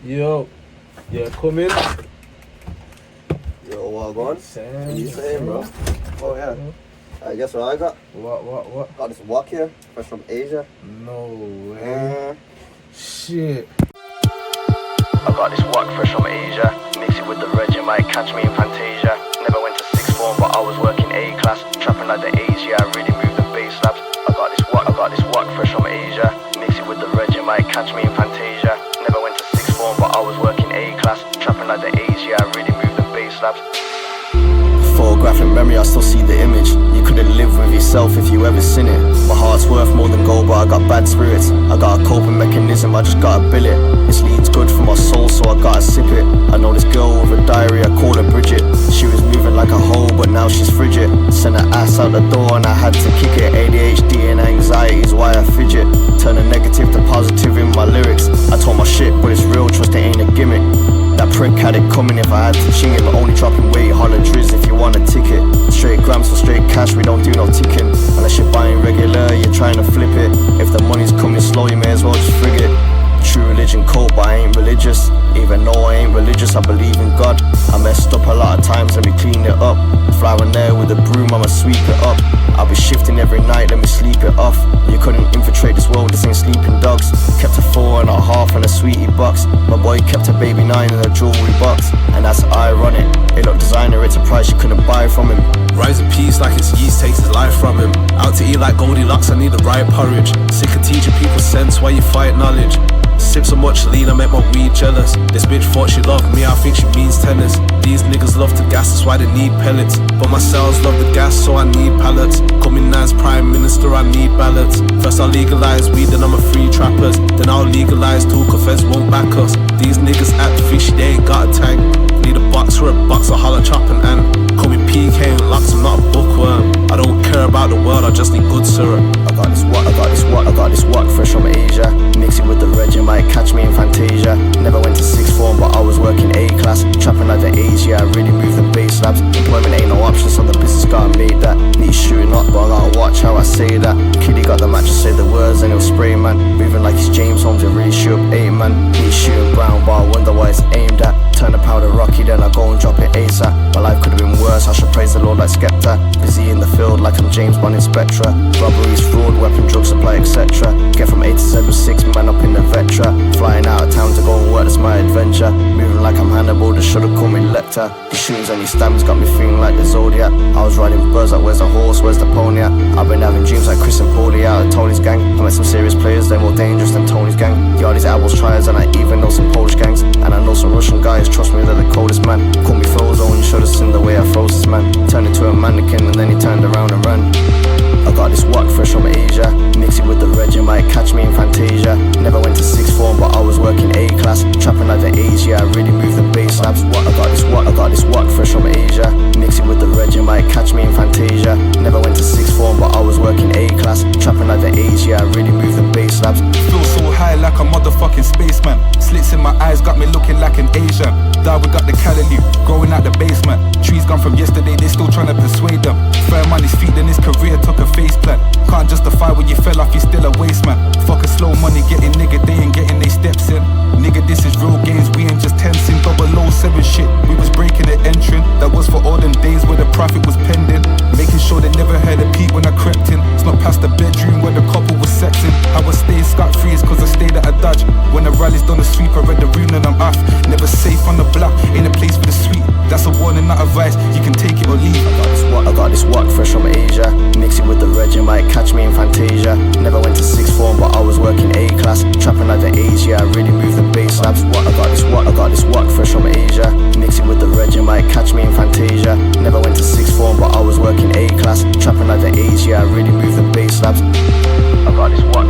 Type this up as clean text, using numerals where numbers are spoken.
Yo, yeah, come in. Yo, what going? Same. What you saying, bro? Oh, yeah. I guess what I got? What? Got this wok here, fresh from Asia. No way. Shit. I got this wok fresh from Asia. Mix it with the reg, you might catch me in Fantasia. Never went to sixth form, but I was working A class. Trapping like the A's, yeah, I really move the bass slaps. I got this wok fresh from Asia. Mix it with the reg, you might catch me in Fantasia. Never went to sixth form, but I was working A class. Trapping like the A's, yeah, I really move the bass slaps. Photographic memory, I still see the image. You couldn't live with yourself if you ever seen it. My heart's worth more than gold, but I got bad spirits. I got a coping mechanism, I just gotta bill it. This lead's good for my soul, so I gotta sip it. I know this girl with a diary, I call her Bridget. She was moving like a hoe, but now she's frigid. Sent her ass out the door and I had to kick it. ADHD and anxiety is why I fidget. Turn a negative to positive in my lyrics. I told my shit, but it's real, trust it ain't a gimmick. That prick had it coming if I had to ching it, but only dropping weight, holler drizz if you want a ticket. Straight grams for straight cash, we don't do no ticking. Unless you're buying regular, you're trying to flip it. If the money's coming slow, you may as well just frig it. True religion cold, but I ain't religious. Even though I ain't religious, I believe in God. I messed up a lot of times, let me clean it up. Fly on there with a broom, I'ma sweep it up. I'll be shifting every night, let me sleep it off. You couldn't infiltrate this world, this ain't sleeping dogs. Kept a 4.5 and a sweetie box. My boy kept a baby 9 in a jewelry box. And that's ironic, it looked designer, it's a price you couldn't buy from him. Rise in peace like it's yeast, takes his life from him. Out to eat like Goldilocks, I need the right porridge. Sick of teaching people sense while you fight knowledge. Sip so much lean, I make my weed jealous. This bitch thought she loved me, I think she means tennis. These niggas love to gas, that's why they need pellets. But my cells love the gas, so I need pallets. Coming as Prime Minister, I need ballots. First I'll legalize weed, then I'm a free trappers. Then I'll legalize too, cause feds won't back us. These niggas act fishy, they ain't got a tank. Need a box for a box, I'll holler chopping and call me PK1UP, I'm not a bookworm. I don't care about the world, I just need good syrup. I got this wok fresh from Asia. Mix it with the reg, you might catch me in Fantasia. Never went to sixth form, but I was working A class. Trapping like the A's, yeah, I really move the bass slabs. Employment ain't no option, so the business gotta make that. Need shooting up, but I gotta watch how I say that. Kiddie got the mattress, say the words and he'll spray, man. Moving like it's James Holmes, it really shoot up 8, man. Need shooting brown, but I wonder why it's aimed at. Turn the powder rocky, then I go and drop it ASAP. My life could've been worse, I should praise the Lord like Skepta. Busy in the field like I'm James Bond in Spectra. Robberies, fraud, weapon, drug supply, etc. Get from A to Z with 6 man up in the Vetra. Flying out of town to go and work, that's my adventure. Moving like I'm Hannibal, they should've called me Lecter. These shootings and these stamps got me feeling like the Zodiac. I was riding birds like where's the horse, where's the pony at? I've been having dreams like Chris and Paulie out of Tony's gang. I met some serious players, they're more dangerous than Tony's gang. Yo, these albums triers and I even know some Polish gangs. And I know some Russian guys, trust me, they're the coldest man. Call me Frozo, you should've seen the way I froze this man. Turned into a mannequin and then he turned around and ran. I got this wok fresh from Asia. Mix it with the reg, you might catch me in Fantasia. Never went to sixth form, but I was working A class. Trapping like the A's, yeah, I really move the bass slabs. I got this wok fresh from Asia. Mix it with the reg, you might catch me in Fantasia. Never went to sixth form, but I was working A class. Trapping like the A's, yeah, I really move the bass slabs. Feel so high like a motherfucking spaceman. Slits in my eyes got me looking like an Asian. Darwin got the Callaloo, growing out the basement. Trees gone from yesterday, they still trying to persuade them. Firm on his feet, then his career took a face plant. Can't justify when you fell off, you still a waste man. Fuck a slow money, getting nigga, they ain't getting they steps in. Nigga, this is real games, we ain't just tensing. 007 shit, we was breaking and entering. That was for all them days where the profit was pending. Making sure they never heard a peep when I crept in. It's not past the bedroom where the couple was sexing. How I stayed scot-free is cause I stayed at a dodge. When the rally's done the sweep, I read the rune and I'm off. Never safe on the block, ain't a place for the sweet. That's a warning, not advice, you can take it or leave. I got this wok fresh from Asia. Mix it with the reg, you might catch me in Fantasia. Never went to sixth form, but I was working A class. Trapping like the A's, yeah, I really move the bass slabs. I got this wok fresh from Asia. Mix it with the reg, you might catch me in Fantasia. Never went to sixth form, but I was working A class. Trapping like the A's, yeah, I really move the bass slabs. I got this wok